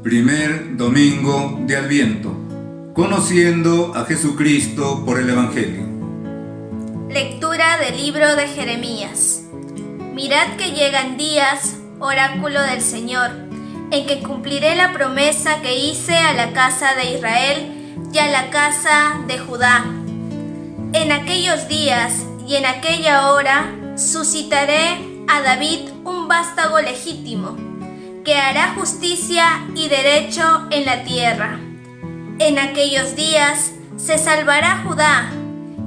Primer domingo de Adviento, conociendo a Jesucristo por el Evangelio. Lectura del libro de Jeremías. Mirad que llegan días, oráculo del Señor, en que cumpliré la promesa que hice a la casa de Israel y a la casa de Judá. En aquellos días y en aquella hora suscitaré a David un vástago legítimo, que hará justicia y derecho en la tierra. En aquellos días se salvará Judá,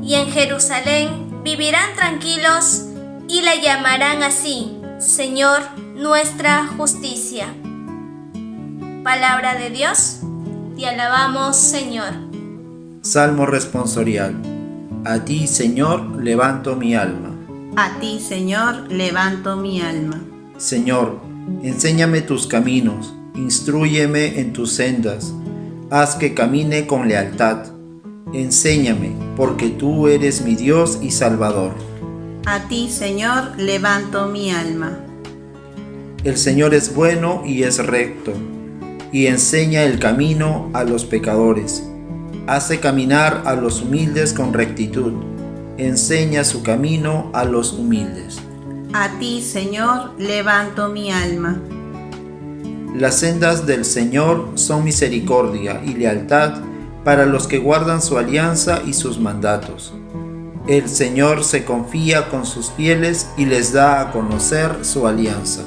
y en Jerusalén vivirán tranquilos y la llamarán así, Señor, nuestra justicia. Palabra de Dios, te alabamos, Señor. Salmo responsorial. A ti, Señor, levanto mi alma. A ti, Señor, levanto mi alma. Señor, enséñame tus caminos, instrúyeme en tus sendas, haz que camine con lealtad. Enséñame, porque tú eres mi Dios y Salvador. A ti, Señor, levanto mi alma. El Señor es bueno y es recto, y enseña el camino a los pecadores. Hace caminar a los humildes con rectitud, enseña su camino a los humildes. A ti, Señor, levanto mi alma. Las sendas del Señor son misericordia y lealtad para los que guardan su alianza y sus mandatos. El Señor se confía con sus fieles y les da a conocer su alianza.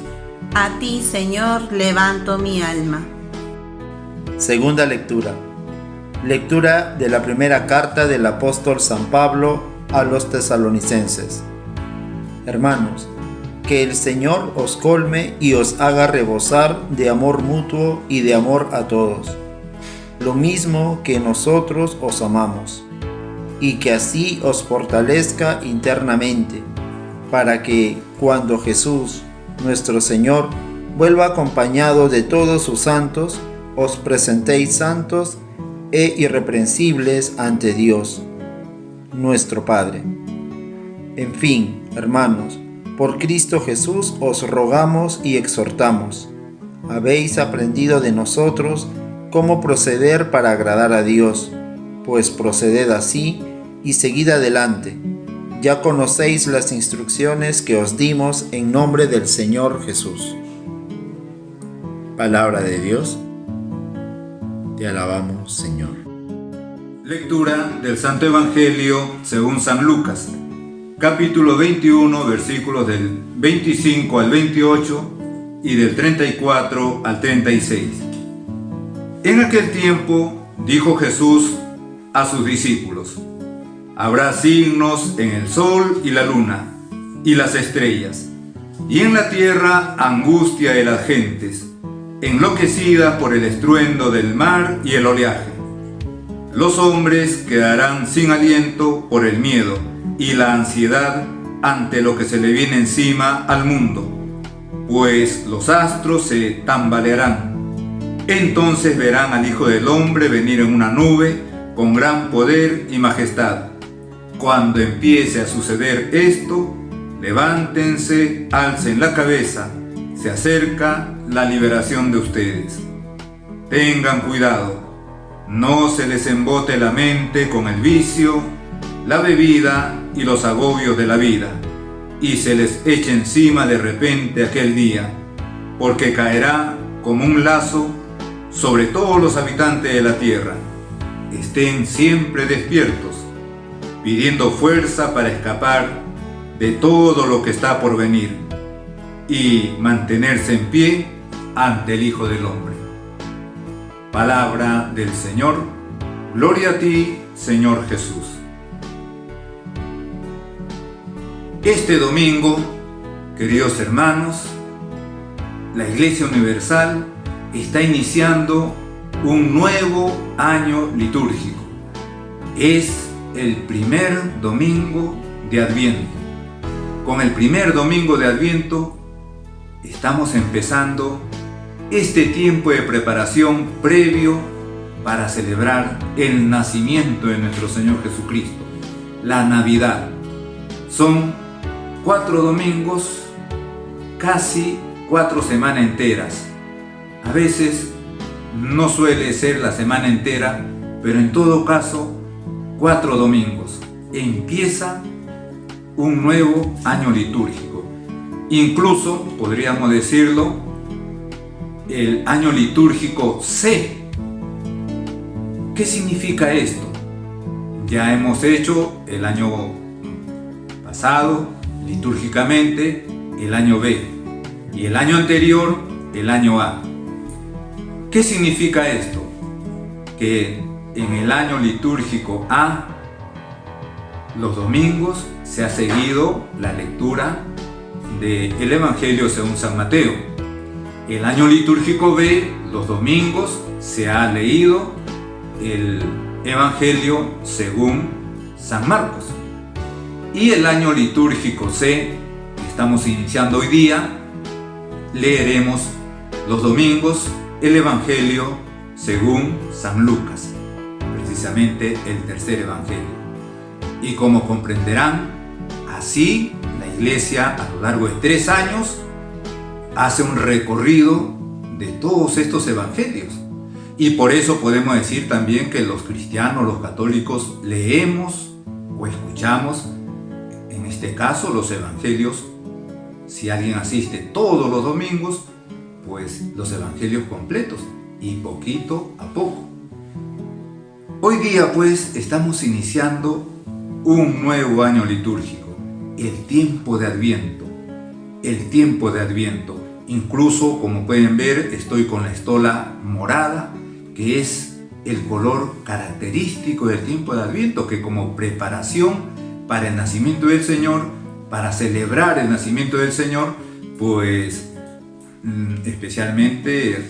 A ti, Señor, levanto mi alma. Segunda lectura. Lectura de la primera carta del apóstol San Pablo a los tesalonicenses. Hermanos, que el Señor os colme y os haga rebosar de amor mutuo y de amor a todos, lo mismo que nosotros os amamos, y que así os fortalezca internamente, para que, cuando Jesús, nuestro Señor, vuelva acompañado de todos sus santos, os presentéis santos e irreprensibles ante Dios, nuestro Padre. En fin, hermanos, por Cristo Jesús os rogamos y exhortamos. Habéis aprendido de nosotros cómo proceder para agradar a Dios, pues proceded así y seguid adelante. Ya conocéis las instrucciones que os dimos en nombre del Señor Jesús. Palabra de Dios. Te alabamos, Señor. Lectura del Santo Evangelio según San Lucas, capítulo 21, versículos del 25 al 28 y del 34 al 36. En aquel tiempo dijo Jesús a sus discípulos: habrá signos en el sol y la luna y las estrellas, y en la tierra angustia de las gentes, enloquecidas por el estruendo del mar y el oleaje. Los hombres quedarán sin aliento por el miedo y la ansiedad ante lo que se le viene encima al mundo, pues los astros se tambalearán. Entonces verán al Hijo del Hombre venir en una nube con gran poder y majestad. Cuando empiece a suceder esto, levántense, alcen la cabeza, se acerca la liberación de ustedes. Tengan cuidado, no se les embote la mente con el vicio, la bebida y los agobios de la vida, y se les eche encima de repente aquel día, porque caerá como un lazo sobre todos los habitantes de la tierra. Estén siempre despiertos, pidiendo fuerza para escapar de todo lo que está por venir y mantenerse en pie ante el Hijo del Hombre. Palabra del Señor. Gloria a ti, Señor Jesús. Este domingo, queridos hermanos, la Iglesia Universal está iniciando un nuevo año litúrgico. Es el primer domingo de Adviento. Con el primer domingo de Adviento estamos empezando este tiempo de preparación previo para celebrar el nacimiento de nuestro Señor Jesucristo, la Navidad. Son 4 domingos, casi 4 semanas enteras. A veces no suele ser la semana entera, pero en todo caso, 4 domingos. Empieza un nuevo año litúrgico. Incluso, podríamos decirlo, el año litúrgico C. ¿Qué significa esto? Ya hemos hecho el año pasado, litúrgicamente, el año B. Y el año anterior, el año A. ¿Qué significa esto? Que en el año litúrgico A, los domingos, se ha seguido la lectura del Evangelio según San Mateo. El año litúrgico B, los domingos, se ha leído el Evangelio según San Marcos. Y el año litúrgico C, que estamos iniciando hoy día, leeremos los domingos el Evangelio según San Lucas, precisamente el tercer Evangelio. Y como comprenderán, así la Iglesia a lo largo de 3 años hace un recorrido de todos estos Evangelios. Y por eso podemos decir también que los cristianos, los católicos, leemos o escuchamos, en este caso, los Evangelios. Si alguien asiste todos los domingos, pues los Evangelios completos, y poquito a poco. Hoy día pues estamos iniciando un nuevo año litúrgico, el tiempo de Adviento. El tiempo de Adviento. Incluso, como pueden ver, estoy con la estola morada, que es el color característico del tiempo de Adviento, que como preparación para el nacimiento del Señor, para celebrar el nacimiento del Señor, pues especialmente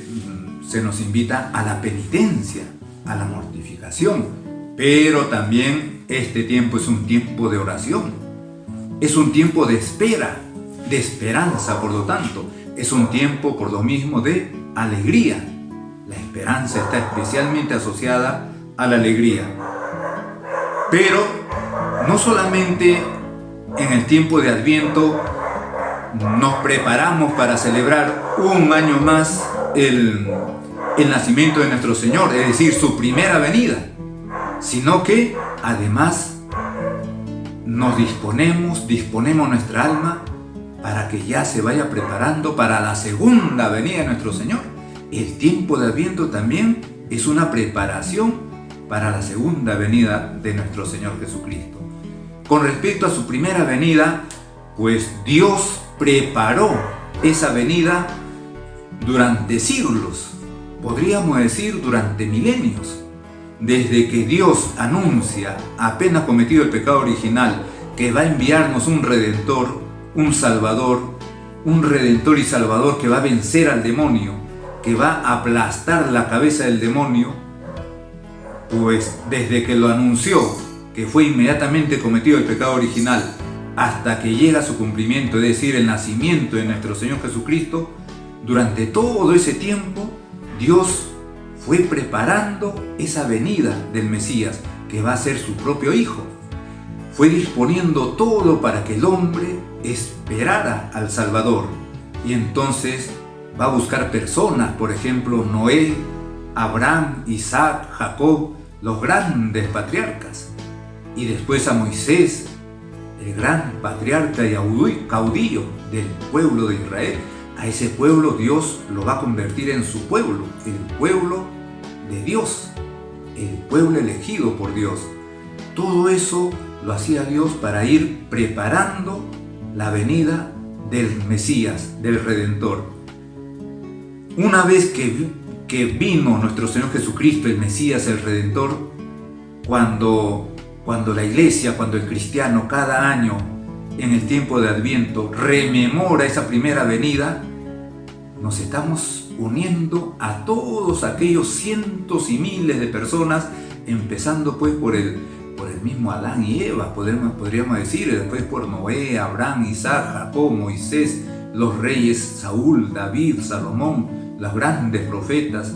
se nos invita a la penitencia, a la mortificación, pero también este tiempo es un tiempo de oración, es un tiempo de espera, de esperanza, por lo tanto, es un tiempo por lo mismo de alegría. La esperanza está especialmente asociada a la alegría. Pero no solamente en el tiempo de Adviento nos preparamos para celebrar un año más el nacimiento de nuestro Señor, es decir, su primera venida, sino que además nos disponemos nuestra alma para que ya se vaya preparando para la segunda venida de nuestro Señor. El tiempo de Adviento también es una preparación para la segunda venida de nuestro Señor Jesucristo. Con respecto a su primera venida, pues Dios preparó esa venida durante siglos, podríamos decir durante milenios. Desde que Dios anuncia, apenas cometido el pecado original, que va a enviarnos un Redentor, un Salvador, un Redentor y Salvador que va a vencer al demonio, que va a aplastar la cabeza del demonio, pues desde que lo anunció, que fue inmediatamente cometido el pecado original, hasta que llega a su cumplimiento, es decir, el nacimiento de nuestro Señor Jesucristo, durante todo ese tiempo, Dios fue preparando esa venida del Mesías, que va a ser su propio Hijo. Fue disponiendo todo para que el hombre esperara al Salvador. Y entonces va a buscar personas, por ejemplo, Noé, Abraham, Isaac, Jacob, los grandes patriarcas. Y después a Moisés, el gran patriarca y caudillo del pueblo de Israel. A ese pueblo Dios lo va a convertir en su pueblo, el pueblo de Dios, el pueblo elegido por Dios. Todo eso lo hacía Dios para ir preparando la venida del Mesías, del Redentor. Una vez que vino nuestro Señor Jesucristo, el Mesías, el Redentor, cuando la iglesia, cuando el cristiano cada año en el tiempo de Adviento rememora esa primera venida, nos estamos uniendo a todos aquellos cientos y miles de personas, empezando pues por el mismo Adán y Eva, podríamos decir, después por Noé, Abraham, Isaac, Jacob, Moisés, los reyes Saúl, David, Salomón, los grandes profetas,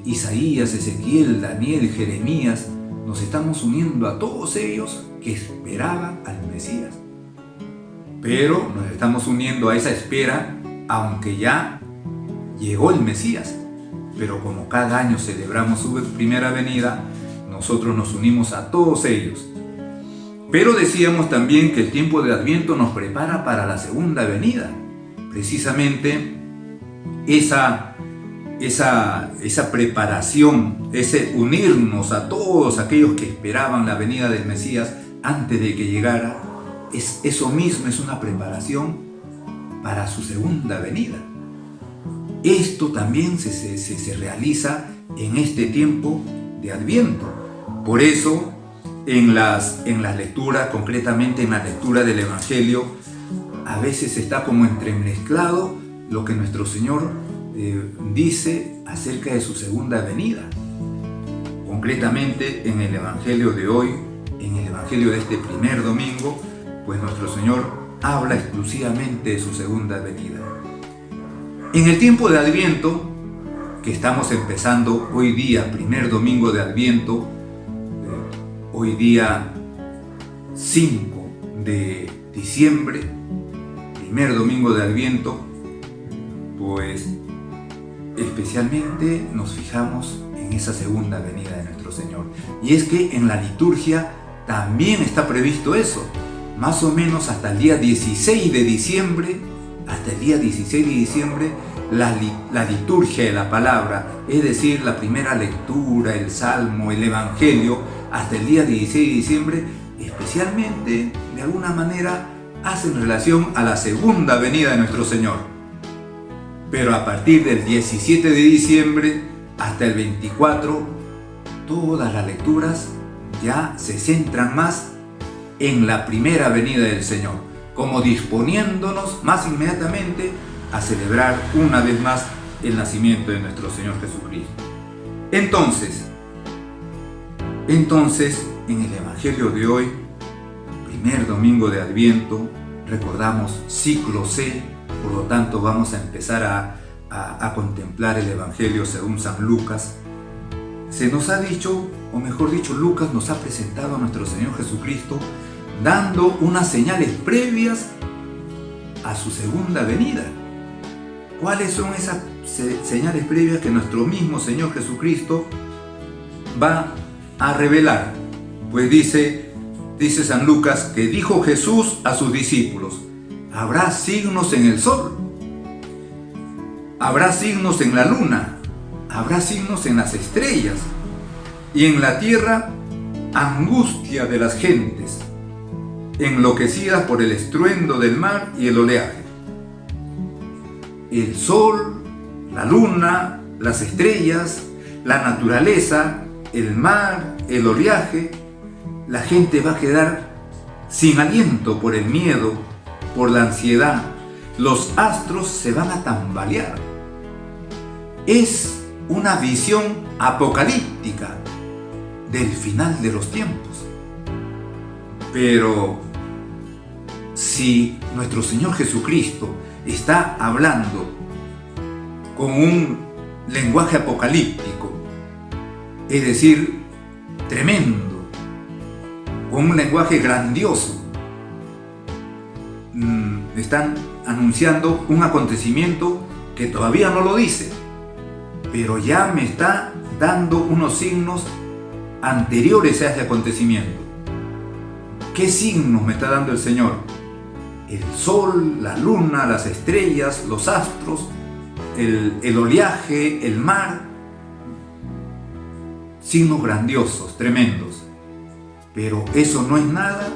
Isaías, Ezequiel, Daniel, Jeremías. Nos estamos uniendo a todos ellos que esperaban al Mesías. Pero nos estamos uniendo a esa espera, aunque ya llegó el Mesías. pero como cada año celebramos su primera venida, nosotros nos unimos a todos ellos. Pero decíamos también que el tiempo de Adviento nos prepara para la segunda venida. Precisamente esa preparación, ese unirnos a todos aquellos que esperaban la venida del Mesías antes de que llegara, eso mismo es una preparación para su segunda venida. Esto también se realiza en este tiempo de Adviento. Por eso, en las lecturas, concretamente en la lectura del Evangelio, a veces está como entremezclado lo que nuestro Señor dice acerca de su segunda venida. Concretamente en el Evangelio de hoy, en el Evangelio de este primer domingo, pues nuestro Señor habla exclusivamente de su segunda venida. En el tiempo de Adviento, que estamos empezando hoy día, primer domingo de Adviento, hoy día 5 de diciembre, primer domingo de Adviento, pues especialmente nos fijamos en esa segunda venida de nuestro Señor. Y es que en la liturgia también está previsto eso, más o menos hasta el día 16 de diciembre, la liturgia de la palabra, es decir, la primera lectura, el Salmo, el Evangelio, hasta el día 16 de diciembre, especialmente, de alguna manera, hacen relación a la segunda venida de nuestro Señor. Pero a partir del 17 de diciembre hasta el 24, todas las lecturas ya se centran más en la primera venida del Señor, como disponiéndonos más inmediatamente a celebrar una vez más el nacimiento de nuestro Señor Jesucristo. Entonces, en el Evangelio de hoy, primer domingo de Adviento, recordamos ciclo C, por lo tanto vamos a empezar a contemplar el Evangelio según San Lucas. Se nos ha dicho, o mejor dicho, Lucas nos ha presentado a nuestro Señor Jesucristo dando unas señales previas a su segunda venida. ¿Cuáles son esas señales previas que nuestro mismo Señor Jesucristo va a revelar? Pues dice San Lucas que dijo Jesús a sus discípulos: habrá signos en el sol, habrá signos en la luna, habrá signos en las estrellas, y en la tierra angustia de las gentes, enloquecidas por el estruendo del mar y el oleaje. El sol, la luna, las estrellas, la naturaleza, el mar, el oleaje, la gente va a quedar sin aliento por el miedo, por la ansiedad. Los astros se van a tambalear. Es una visión apocalíptica del final de los tiempos. Pero si nuestro Señor Jesucristo está hablando con un lenguaje apocalíptico, es decir, tremendo, con un lenguaje grandioso, están anunciando un acontecimiento que todavía no lo dice, pero ya me está dando unos signos anteriores a ese acontecimiento. ¿Qué signos me está dando el Señor? El sol, la luna, las estrellas, los astros, el oleaje, el mar. Signos grandiosos, tremendos. Pero eso no es nada,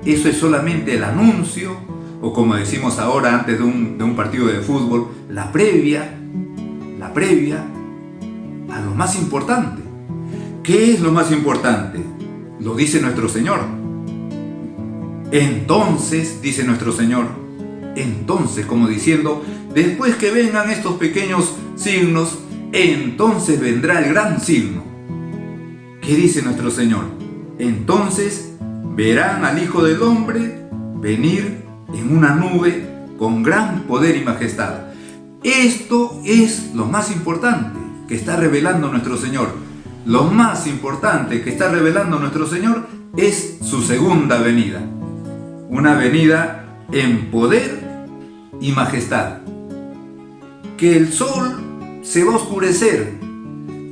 eso es solamente el anuncio, o como decimos ahora antes de un partido de fútbol, la previa a lo más importante. ¿Qué es lo más importante? Lo dice nuestro Señor. Entonces, dice nuestro Señor, entonces, como diciendo, después que vengan estos pequeños signos, entonces vendrá el gran signo. ¿Qué dice nuestro Señor? Entonces verán al Hijo del Hombre venir en una nube con gran poder y majestad. Esto es lo más importante que está revelando nuestro Señor. Lo más importante que está revelando nuestro Señor es su segunda venida. Una venida en poder y majestad. Que el sol se va a oscurecer,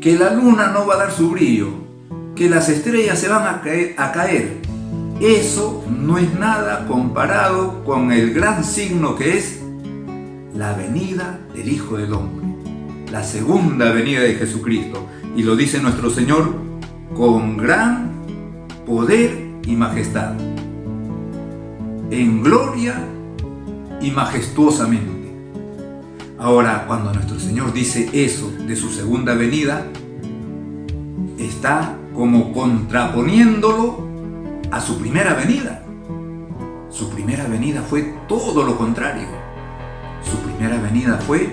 que la luna no va a dar su brillo, que las estrellas se van a caer. Eso no es nada comparado con el gran signo que es la venida del Hijo del Hombre, la segunda venida de Jesucristo. Y lo dice nuestro Señor, con gran poder y majestad, en gloria y majestuosamente. Ahora, cuando nuestro Señor dice eso de su segunda venida, está como contraponiéndolo a su primera venida. Su primera venida fue todo lo contrario. Su primera venida fue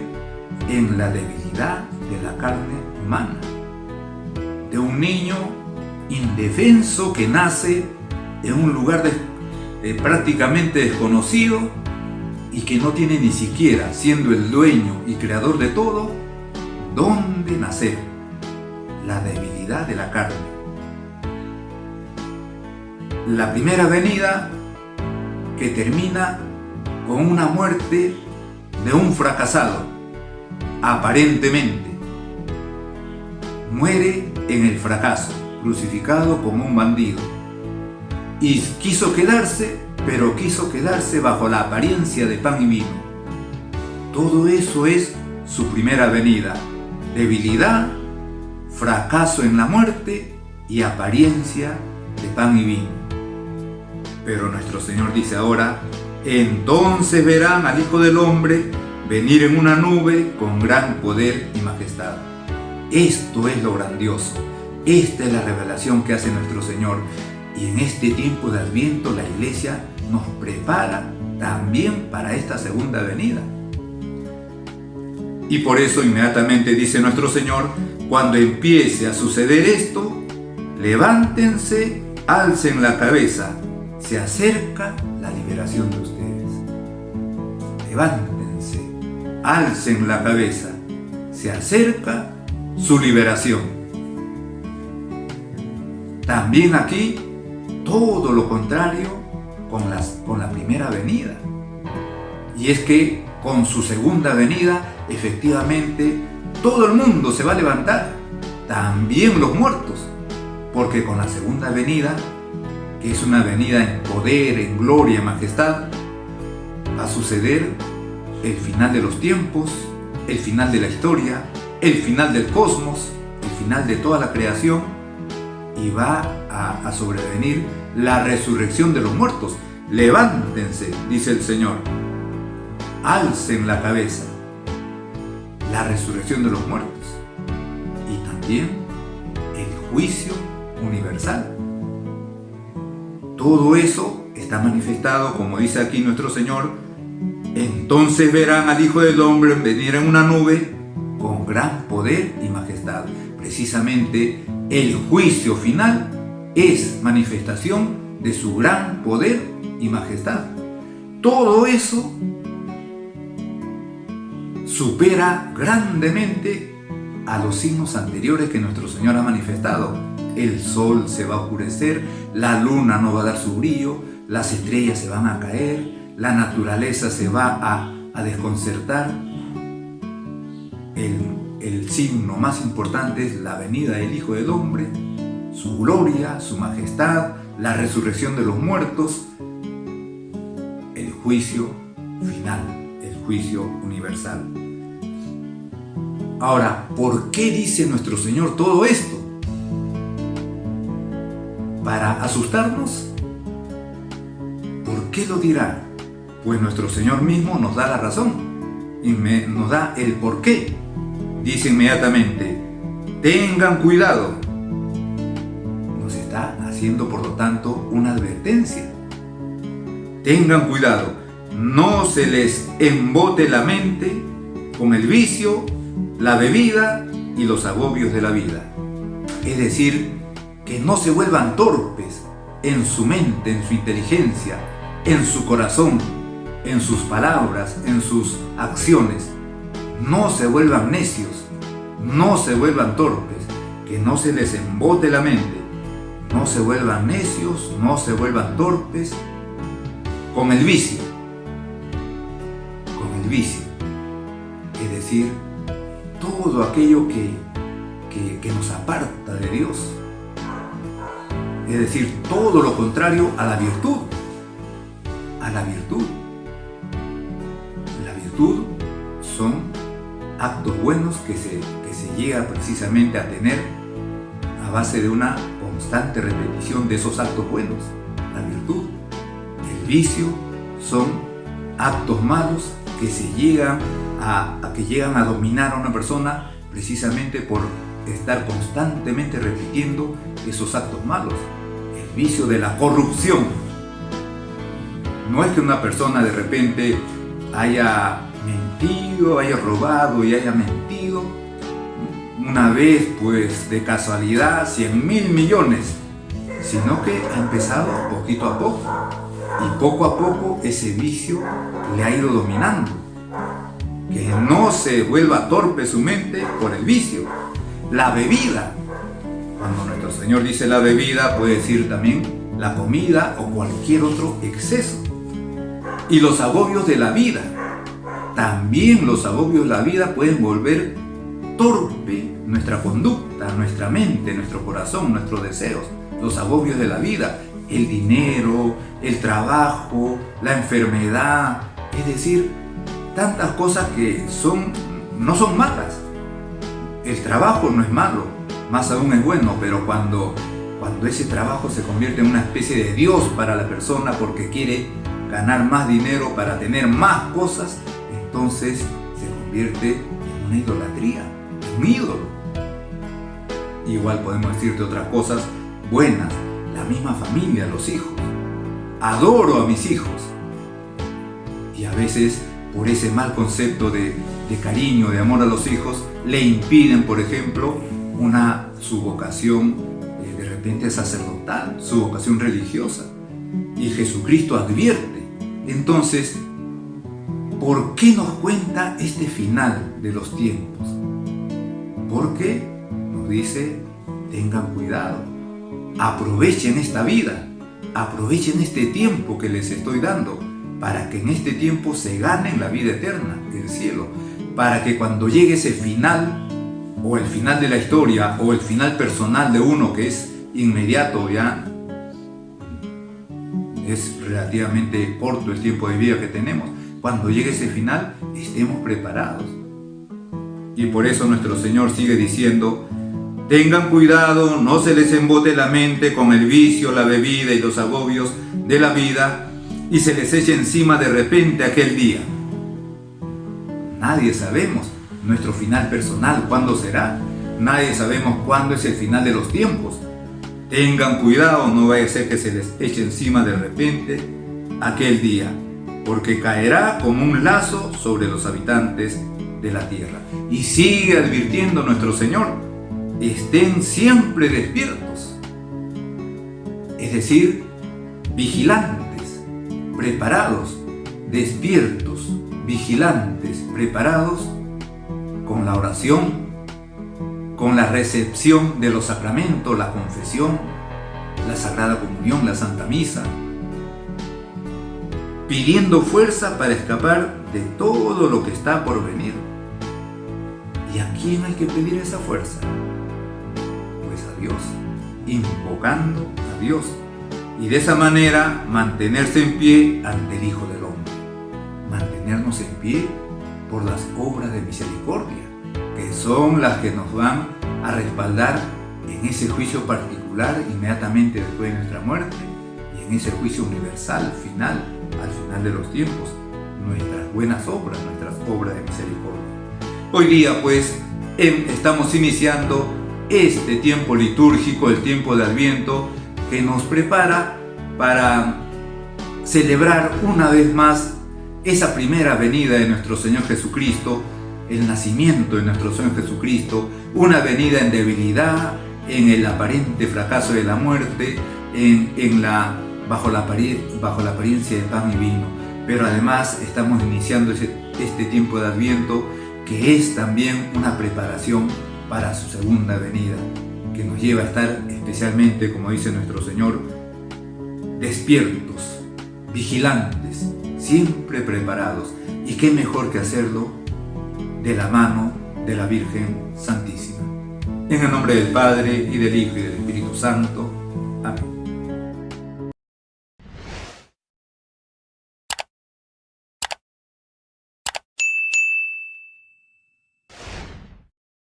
en la debilidad de la carne humana, de un niño indefenso que nace en un lugar prácticamente desconocido y que no tiene ni siquiera, siendo el dueño y creador de todo, dónde nacer. La debilidad de la carne. La primera venida que termina con una muerte de un fracasado, aparentemente. Muere en el fracaso, crucificado como un bandido. Y quiso quedarse, pero quiso quedarse bajo la apariencia de pan y vino. Todo eso es su primera venida. Debilidad, fracaso en la muerte y apariencia de pan y vino. Pero nuestro Señor dice ahora, entonces verán al Hijo del Hombre venir en una nube con gran poder y majestad. Esto es lo grandioso. Esta es la revelación que hace nuestro Señor. Y en este tiempo de Adviento la Iglesia nos prepara también para esta segunda venida. Y por eso inmediatamente dice nuestro Señor, cuando empiece a suceder esto, levántense, alcen la cabeza, se acerca la liberación de ustedes. Levántense, alcen la cabeza, se acerca su liberación. También aquí, todo lo contrario con la primera venida. Y es que con su segunda venida, efectivamente, todo el mundo se va a levantar, también los muertos, porque con la segunda venida, que es una venida en poder, en gloria, en majestad, va a suceder el final de los tiempos, el final de la historia, el final del cosmos, el final de toda la creación, y va a sobrevenir la resurrección de los muertos. Levántense, dice el Señor, alcen la cabeza, la resurrección de los muertos y también el juicio universal. Todo eso está manifestado, como dice aquí nuestro Señor, entonces verán al Hijo del Hombre venir en una nube con gran poder y majestad. Precisamente el juicio final es manifestación de su gran poder y majestad. Todo eso supera grandemente a los signos anteriores que nuestro Señor ha manifestado. El sol se va a oscurecer, la luna no va a dar su brillo, las estrellas se van a caer, la naturaleza se va a desconcertar. El signo más importante es la venida del Hijo del Hombre, su gloria, su majestad, la resurrección de los muertos, el juicio final, el juicio universal. Ahora, ¿por qué dice nuestro Señor todo esto? ¿Para asustarnos? ¿Por qué lo dirá? Pues nuestro Señor mismo nos da la razón y nos da el por qué. Dice inmediatamente, tengan cuidado. Nos está haciendo, por lo tanto, una advertencia. Tengan cuidado, no se les embote la mente con el vicio, la bebida y los agobios de la vida. Es decir, que no se vuelvan torpes en su mente, en su inteligencia, en su corazón, en sus palabras, en sus acciones. No se vuelvan necios, no se vuelvan torpes, que no se les embote la mente. No se vuelvan necios, no se vuelvan torpes con el vicio. Con el vicio. Es decir, todo aquello que nos aparta de Dios. Es decir, todo lo contrario a la virtud. A la virtud. La virtud son actos buenos que se llega precisamente a tener a base de una constante repetición de esos actos buenos. La virtud. El vicio son actos malos que llegan a dominar a una persona precisamente por estar constantemente repitiendo esos actos malos. El vicio de la corrupción. No es que una persona de repente haya mentido, haya robado y haya mentido una vez, pues de casualidad, 100.000 millones, sino que ha empezado poquito a poco, y poco a poco ese vicio le ha ido dominando. Que no se vuelva torpe su mente por el vicio. La bebida. Cuando nuestro Señor dice la bebida, puede decir también la comida o cualquier otro exceso. Y los agobios de la vida. También los agobios de la vida pueden volver torpe nuestra conducta, nuestra mente, nuestro corazón, nuestros deseos. Los agobios de la vida. El dinero, el trabajo, la enfermedad. Es decir, tantas cosas que no son malas. El trabajo no es malo, más aún es bueno, pero cuando ese trabajo se convierte en una especie de Dios para la persona porque quiere ganar más dinero para tener más cosas, entonces se convierte en una idolatría, un ídolo. Igual podemos decirte otras cosas buenas, la misma familia, los hijos. Adoro a mis hijos. Y a veces, por ese mal concepto de cariño, de amor a los hijos, le impiden, por ejemplo, su vocación de repente sacerdotal, su vocación religiosa. Y Jesucristo advierte. Entonces, ¿por qué nos cuenta este final de los tiempos? Porque nos dice, tengan cuidado, aprovechen esta vida, aprovechen este tiempo que les estoy dando, para que en este tiempo se ganen la vida eterna, el cielo, para que cuando llegue ese final, o el final de la historia, o el final personal de uno que es inmediato, ya es relativamente corto el tiempo de vida que tenemos, cuando llegue ese final estemos preparados. Y por eso nuestro Señor sigue diciendo, tengan cuidado, no se les embote la mente con el vicio, la bebida y los agobios de la vida, y se les eche encima de repente aquel día. Nadie sabemos nuestro final personal, cuándo será. Nadie sabemos cuándo es el final de los tiempos. Tengan cuidado, no vaya a ser que se les eche encima de repente aquel día, porque caerá como un lazo sobre los habitantes de la tierra. Y sigue advirtiendo nuestro Señor, estén siempre despiertos. Es decir, vigilantes, preparados, despiertos, vigilantes, preparados con la oración, con la recepción de los sacramentos, la confesión, la Sagrada Comunión, la Santa Misa, pidiendo fuerza para escapar de todo lo que está por venir. ¿Y a quién hay que pedir esa fuerza? Pues a Dios, invocando a Dios. Y de esa manera mantenerse en pie ante el Hijo del Hombre. Mantenernos en pie por las obras de misericordia, que son las que nos van a respaldar en ese juicio particular inmediatamente después de nuestra muerte y en ese juicio universal final, al final de los tiempos, nuestras buenas obras, nuestras obras de misericordia. Hoy día pues estamos iniciando este tiempo litúrgico, el tiempo de Adviento, que nos prepara para celebrar una vez más esa primera venida de nuestro Señor Jesucristo, el nacimiento de nuestro Señor Jesucristo, una venida en debilidad, en el aparente fracaso de la muerte, bajo la apariencia de pan y vino. Pero además estamos iniciando este tiempo de Adviento, que es también una preparación para su segunda venida, que nos lleva a estar especialmente, como dice nuestro Señor, despiertos, vigilantes, siempre preparados. Y qué mejor que hacerlo de la mano de la Virgen Santísima. En el nombre del Padre, y del Hijo, y del Espíritu Santo.